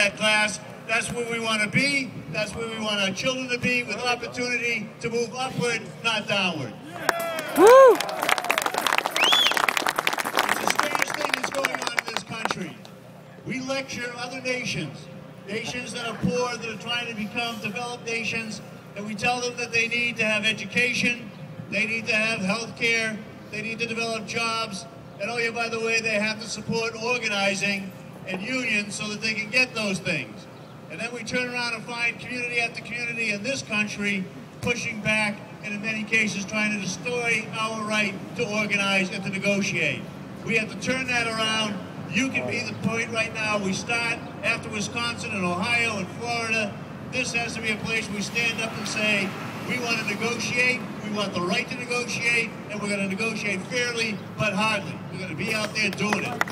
that class. That's where we want to be. That's where we want our children to be, with opportunity to move upward, not downward. Woo! It's a strange thing that's going on in this country. We lecture other nations that are poor, that are trying to become developed nations, and we tell them that they need to have education, they need to have health care, they need to develop jobs, and oh yeah, by the way, they have to support organizing and unions so that they can get those things. And then we turn around and find community after community in this country pushing back, and in many cases trying to destroy our right to organize and to negotiate. We have to turn that around. You can be the point right now. We start after Wisconsin and Ohio and Florida. This has to be a place where we stand up and say, we want to negotiate, we want the right to negotiate, and we're going to negotiate fairly but hardly. We're going to be out there doing it.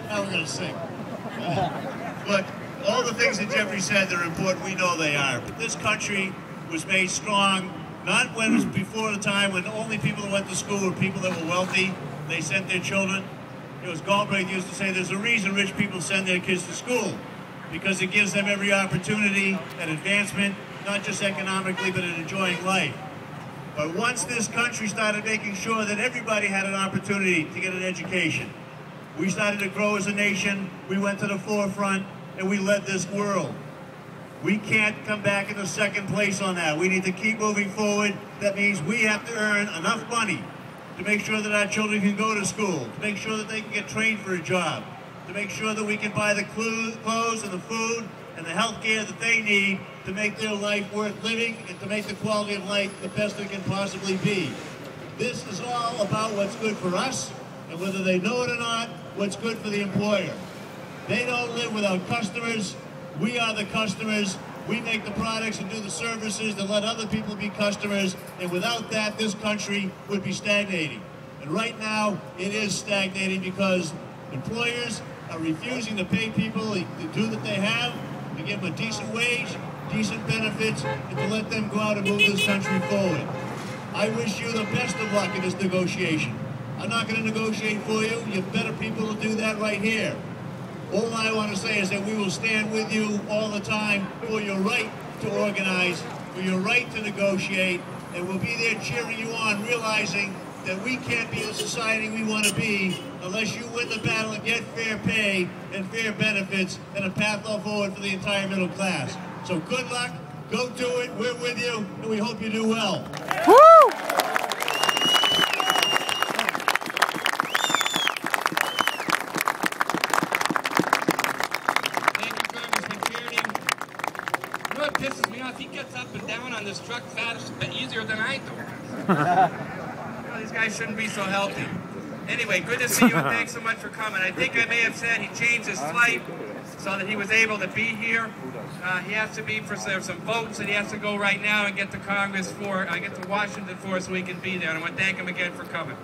Now we're going to sing. But all the things that Jeffrey said that are important, we know they are. But this country was made strong, not when it was before the time when only people that went to school were people that were wealthy. They sent their children. It was Galbraith used to say, there's a reason rich people send their kids to school, because it gives them every opportunity and advancement, not just economically, but in enjoying life. But once this country started making sure that everybody had an opportunity to get an education, we started to grow as a nation, we went to the forefront, and we led this world. We can't come back into second place on that. We need to keep moving forward. That means we have to earn enough money to make sure that our children can go to school, to make sure that they can get trained for a job, to make sure that we can buy the clothes and the food and the health care that they need to make their life worth living and to make the quality of life the best it can possibly be. This is all about what's good for us, and whether they know it or not, what's good for the employer. They don't live without customers. We are the customers. We make the products and do the services that let other people be customers, and without that, this country would be stagnating. And right now, it is stagnating because employers are refusing to pay people the due that they have, to give them a decent wage, decent benefits, and to let them go out and move this country forward. I wish you the best of luck in this negotiation. I'm not going to negotiate for you. You have better people to do that right here. All I want to say is that we will stand with you all the time for your right to organize, for your right to negotiate, and we'll be there cheering you on, realizing that we can't be the society we want to be unless you win the battle and get fair pay and fair benefits and a path forward for the entire middle class. So good luck, go do it, we're with you, and we hope you do well. Woo! What pisses me off, he gets up and down on this truck faster, easier than I do. These guys shouldn't be so healthy. Anyway, good to see you, and thanks so much for coming. I think I may have said he changed his flight so that he was able to be here. He has to be for some votes, and he has to go right now and get to Congress get to Washington for so he can be there. And I want to thank him again for coming.